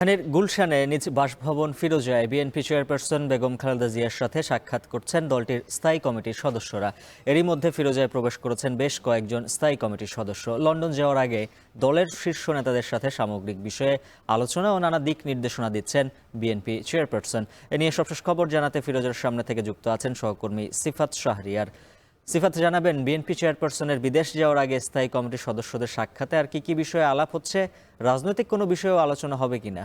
রাজধানীর গুলশানে নিজ বাসভবন ফিরোজায় বিএনপি চেয়ারপারসন বেগম খালেদা জিয়ার সাথে সাক্ষাৎ করছেন দলটির স্থায়ী কমিটির সদস্যরা। এরই মধ্যে ফিরোজায় প্রবেশ করেছেন বেশ কয়েকজন স্থায়ী কমিটির সদস্য। লন্ডন যাওয়ার আগে দলের শীর্ষ নেতাদের সাথে সামগ্রিক বিষয়ে আলোচনা ও নানা দিক নির্দেশনা দিচ্ছেন বিএনপি চেয়ারপারসন। এ নিয়ে সবশেষ খবর জানাতে ফিরোজার সামনে থেকে যুক্ত আছেন সহকর্মী সিফাত শাহরিয়ার। সিফাত, জানাবেন বিএনপি চেয়ারপারসনের বিদেশ যাওয়ার আগে স্থায়ী কমিটির সদস্যদের সাক্ষাতে আর কি কি বিষয়ে আলাপ হচ্ছে, রাজনৈতিক কোনো বিষয়েও আলোচনা হবে কিনা?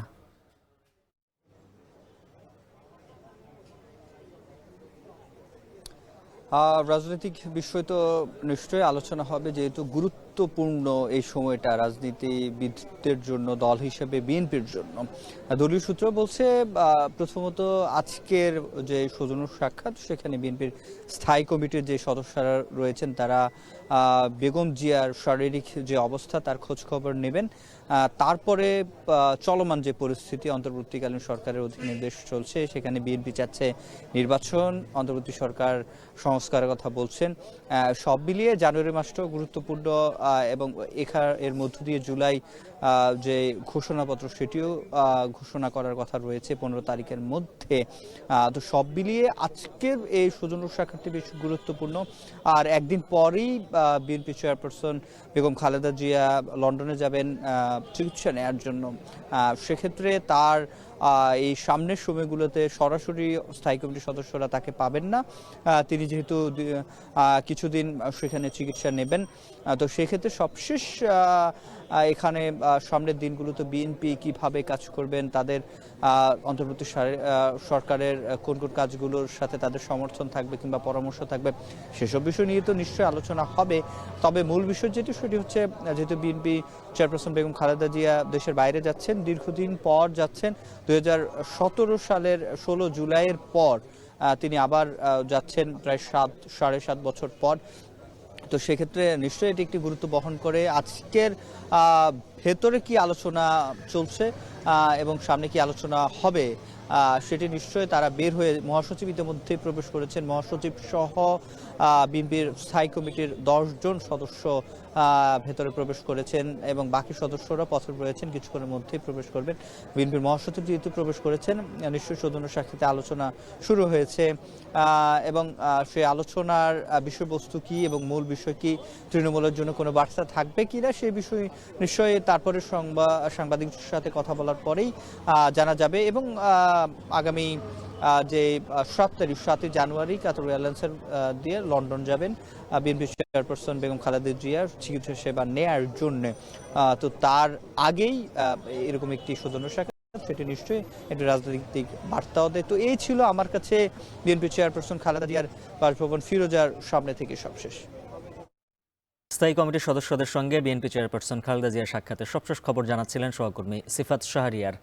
রাজনৈতিক বিষয় তো নিশ্চয়ই আলোচনা হবে, যেহেতু গুরুত্বপূর্ণ এই সময়টা রাজনীতিবিদদের জন্য, দল হিসেবে বিএনপির জন্য। দলীয় সূত্র বলছে প্রথমত আজকের যে সৌজন্য সাক্ষাৎ, সেখানে বিএনপির স্থায়ী কমিটির যে সদস্যরা রয়েছেন তারা বেগম জিয়ার শারীরিক যে অবস্থা তার খোঁজ খবর নেবেন। তারপরে চলমান যে পরিস্থিতি, অন্তর্বর্তীকালীন সরকারের অধীনে দেশ চলছে, সেখানে বিএনপি চাচ্ছে নির্বাচন, অন্তর্বর্তী সরকার সংস্কারের কথা বলছেন। সব মিলিয়ে জানুয়ারি মাসটাও গুরুত্বপূর্ণ এবং এর মধ্য দিয়ে জুলাই যে ঘোষণাপত্র সেটিও ঘোষণা করার কথা রয়েছে 15 তারিখের মধ্যে। তো সব মিলিয়ে আজকের এই সৌজন্য সাক্ষাৎটি বেশ গুরুত্বপূর্ণ। আর একদিন পরেই বিএনপি চেয়ারপারসন বেগম খালেদা জিয়া লন্ডনে যাবেন চিকিৎসা নেওয়ার জন্য। সেক্ষেত্রে তার এই সামনের সময়গুলোতে সরাসরি স্থায়ী কমিটির সদস্যরা তাকে পাবেন না। তিনি যেহেতু কিছুদিন সেখানে চিকিৎসা নেবেন, তো সেক্ষেত্রে সবশেষ এখানে সামনের দিনগুলোতে বিএনপি কিভাবে কাজ করবেন, তাদের অন্তর্বর্তী সরকারের কোন কোন কাজগুলোর সাথে তাদের সমর্থন থাকবে কিংবা পরামর্শ থাকবে, সেসব বিষয় নিয়ে তো নিশ্চয়ই আলোচনা হবে। তবে মূল বিষয় যেটি, সেটি হচ্ছে যেহেতু বিএনপি চেয়ারপারসন বেগম খালেদা জিয়া দেশের বাইরে যাচ্ছেন, দীর্ঘদিন পর যাচ্ছেন, 2017 সালের 16 জুলাইয়ের পর তিনি আবার যাচ্ছেন প্রায় 7.5 বছর পর। তো সেক্ষেত্রে নিশ্চয়ই এটি একটি গুরুত্ব বহন করে। আজকের ভেতরে কি আলোচনা চলছে এবং সামনে কি আলোচনা হবে, সেটি নিশ্চয়ই তারা বের হয়ে, মহাসচিব ইতিমধ্যে প্রবেশ করেছেন, মহাসচিব সহ বিএনপির স্থায়ী কমিটির 10 জন সদস্য ভেতরে প্রবেশ করেছেন এবং বাকি সদস্যরা পথে রয়েছেন, কিছুক্ষণের মধ্যেই প্রবেশ করবেন। বিএনপির মহাসচিব যেহেতু প্রবেশ করেছেন, নিশ্চয়ই সৌজন্য সাক্ষাতে আলোচনা শুরু হয়েছে এবং সেই আলোচনার বিষয়বস্তু কি এবং মূল বিষয় কি, তৃণমূলের জন্য কোনো বার্তা থাকবে কিনা, সেই বিষয়ে নিশ্চয়ই তারপরে সাংবাদিকদের সাথে কথা বলার পরেই জানা যাবে। এবং আগামী যে 7 জানুয়ারি কাতার এয়ারলাইন্সের দিয়ে লন্ডন যাবেন বিএনপি চেয়ারপারসন বেগম খালেদা জিয়ার চিকিৎসা সেবা নেয়ার জন্য। তো তার আগেই এরকম একটি সৌজন্য সাক্ষাৎ, সেটি নিশ্চয়ই একটি রাজনৈতিক বার্তাও দেয়। তো এই ছিল আমার কাছে বিএনপি চেয়ারপারসন খালেদা জিয়ার বাসভবন ফিরোজার সামনে থেকে সবশেষ। স্থায়ী কমিটির সদস্যদের সঙ্গে বিএনপি চেয়ারপারসন খালেদা জিয়ার সাক্ষাতের সবশেষ খবর জানাচ্ছিলেন সহকর্মী সিফাত শাহরিয়ার।